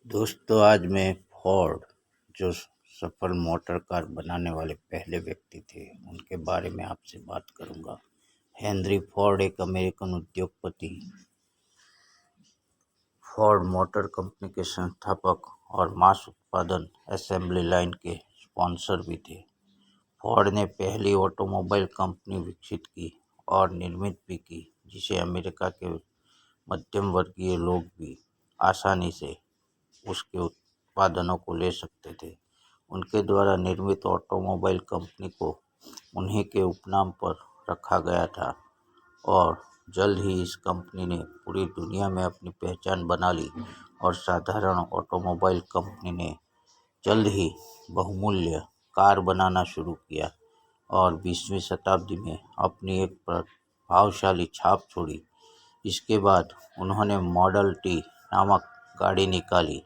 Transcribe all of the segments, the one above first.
दोस्तों, आज मैं फोर्ड, जो सफल मोटर कार बनाने वाले पहले व्यक्ति थे, उनके बारे में आपसे बात करूंगा। हेनरी फोर्ड एक अमेरिकन उद्योगपति, फोर्ड मोटर कंपनी के संस्थापक और मास उत्पादन असेंबली लाइन के स्पॉन्सर भी थे। फोर्ड ने पहली ऑटोमोबाइल कंपनी विकसित की और निर्मित भी की, जिसे अमेरिका के मध्यम वर्गीय लोग भी आसानी से उसके उत्पादनों को ले सकते थे। उनके द्वारा निर्मित ऑटोमोबाइल कंपनी को उन्हीं के उपनाम पर रखा गया था और जल्द ही इस कंपनी ने पूरी दुनिया में अपनी पहचान बना ली और साधारण ऑटोमोबाइल कंपनी ने जल्द ही बहुमूल्य कार बनाना शुरू किया और 20वीं शताब्दी में अपनी एक प्रभावशाली छाप छोड़ी। इसके बाद उन्होंने मॉडल टी नामक गाड़ी निकाली,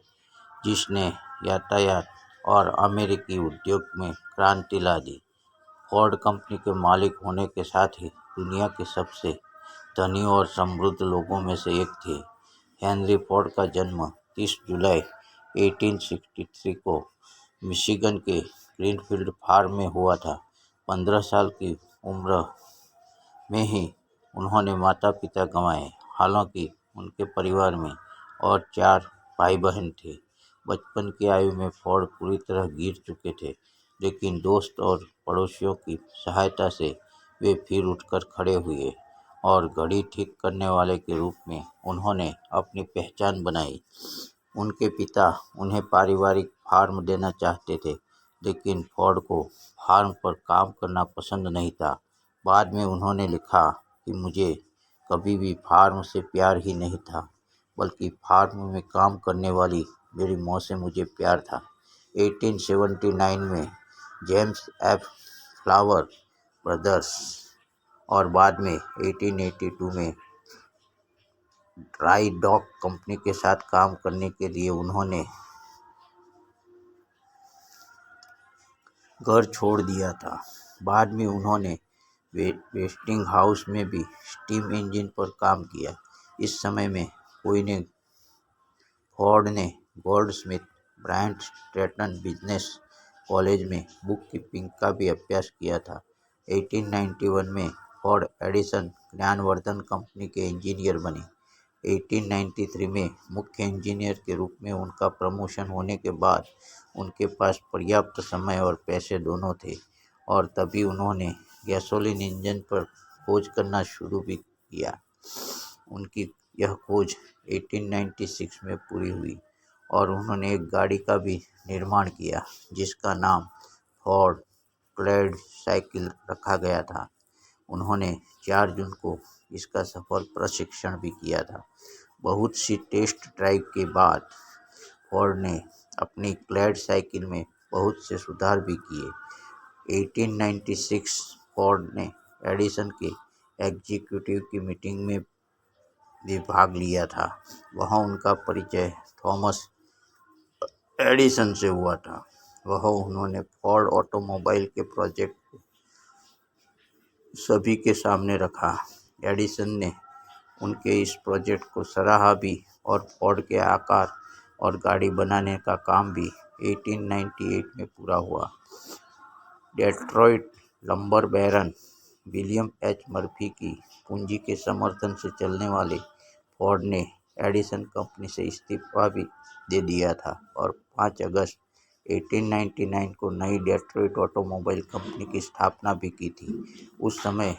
जिसने यातायात और अमेरिकी उद्योग में क्रांति ला दी। फोर्ड कंपनी के मालिक होने के साथ ही दुनिया के सबसे धनी और समृद्ध लोगों में से एक थे। हेनरी फोर्ड का जन्म 30 जुलाई 1863 को मिशिगन के ग्रीनफील्ड फार्म में हुआ था। 15 साल की उम्र में ही उन्होंने माता पिता गंवाए। हालांकि उनके परिवार में और 4 भाई बहन थे। बचपन की आयु में फोर्ड पूरी तरह गिर चुके थे, लेकिन दोस्त और पड़ोसियों की सहायता से वे फिर उठकर खड़े हुए और घड़ी ठीक करने वाले के रूप में उन्होंने अपनी पहचान बनाई। उनके पिता उन्हें पारिवारिक फार्म देना चाहते थे, लेकिन फोर्ड को फार्म पर काम करना पसंद नहीं था। बाद में उन्होंने लिखा कि मुझे कभी भी फार्म से प्यार ही नहीं था, बल्कि फार्म में काम करने वाली मेरी मौत से मुझे प्यार था। 1879 में जेम्स एफ फ्लावर ब्रदर्स और बाद में 1882 में ड्राई डॉक कंपनी के साथ काम करने के लिए उन्होंने घर छोड़ दिया था। बाद में उन्होंने वेस्टिंगहाउस में भी स्टीम इंजन पर काम किया। इस समय में फोर्ड ने Goldsmith Bryant Stratton business college में बुक कीपिंग का भी अभ्यास किया था। 1891 में फोर्ड एडिसन ज्ञानवर्धन कंपनी के इंजीनियर बने। 1893 में मुख्य इंजीनियर के रूप में उनका प्रमोशन होने के बाद उनके पास पर्याप्त समय और पैसे दोनों थे और तभी उन्होंने गैसोलीन इंजन पर खोज करना शुरू भी किया। उनकी यह खोज 1896 में पूरी हुई और उन्होंने एक गाड़ी का भी निर्माण किया, जिसका नाम फोर्ड क्लैड साइकिल रखा गया था। उन्होंने 4 जून को इसका सफल प्रशिक्षण भी किया था। बहुत सी टेस्ट ड्राइव के बाद फोर्ड ने अपनी क्लैड साइकिल में बहुत से सुधार भी किए। 1896 फोर्ड ने एडिसन के एग्जीक्यूटिव की मीटिंग में भी भाग लिया था। वहाँ उनका परिचय थॉमस एडिसन से हुआ था। उन्होंने फोर्ड ऑटोमोबाइल के प्रोजेक्ट को सभी के सामने रखा। एडिसन ने उनके इस प्रोजेक्ट को सराहा भी और फोर्ड के आकार और गाड़ी बनाने का काम भी 1898 में पूरा हुआ। डेट्रॉइट लंबर बैरन विलियम एच मर्फी की पूंजी के समर्थन से चलने वाले फोर्ड ने एडिसन कंपनी से इस्तीफा भी दे दिया था और 5 अगस्त 1899 को नई डेट्रॉइट ऑटोमोबाइल कंपनी की स्थापना भी की थी। उस समय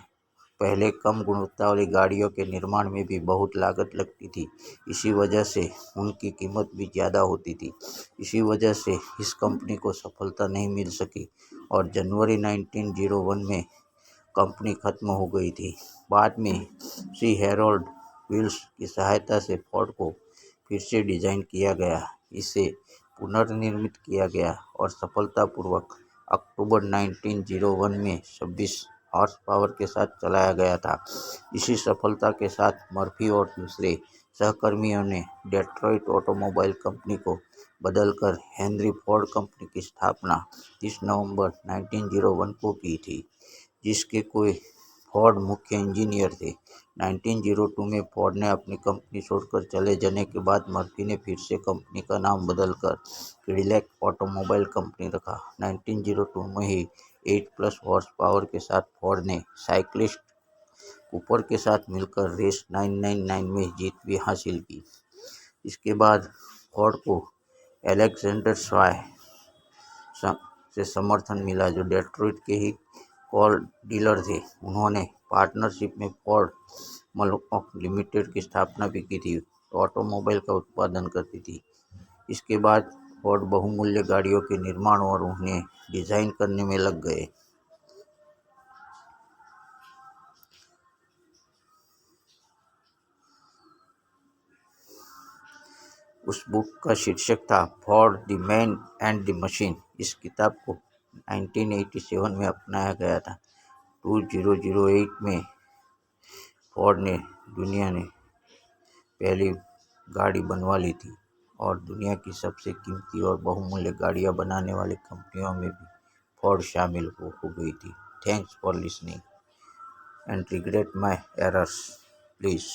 पहले कम गुणवत्ता वाली गाड़ियों के निर्माण में भी बहुत लागत लगती थी। इसी वजह से उनकी कीमत भी ज़्यादा होती थी। इसी वजह से इस कंपनी को सफलता नहीं मिल सकी और जनवरी 1901 में कंपनी खत्म हो गई थी। बाद में सी हैरोल्ड विल्स की सहायता से फोर्ड को फिर से डिज़ाइन किया गया, इसे पुनर्निर्मित किया गया और सफलतापूर्वक अक्टूबर 1901 में 26 हॉर्स पावर के साथ चलाया गया था। इसी सफलता के साथ मर्फी और दूसरे सहकर्मियों ने डेट्रॉइट ऑटोमोबाइल कंपनी को बदलकर हेनरी फोर्ड कंपनी की स्थापना 30 नवंबर 1901 को की थी, जिसके कोई फोर्ड मुख्य इंजीनियर थे। 1902 में फोर्ड ने अपनी कंपनी छोड़कर चले जाने के बाद मर्फी ने फिर से कंपनी का नाम बदलकर कैडिलैक ऑटोमोबाइल कंपनी रखा। 1902 में ही 8+ हॉर्स पावर के साथ फोर्ड ने साइक्लिस्ट कूपर के साथ मिलकर रेस 999 में जीत भी हासिल की। इसके बाद फोर्ड को अलेक्जेंडर स्वाय से समर्थन मिला, जो डेट्रॉइट के ही कार डीलर थे। उन्होंने पार्टनरशिप में फोर्ड मोटर लिमिटेड की स्थापना भी की थी, तो ऑटोमोबाइल का उत्पादन करती थी। इसके बाद फोर्ड बहुमूल्य गाड़ियों के निर्माण और उन्हें डिजाइन करने में लग गए। उस बुक का शीर्षक था Ford the man and the machine. इस किताब को 1987 में अपनाया गया था। 2008 में फोर्ड ने दुनिया ने पहली गाड़ी बनवा ली थी और दुनिया की सबसे कीमती और बहुमूल्य गाड़ियां बनाने वाली कंपनियों में भी फोर्ड शामिल हो गई थी। Thanks for listening and regret my errors please.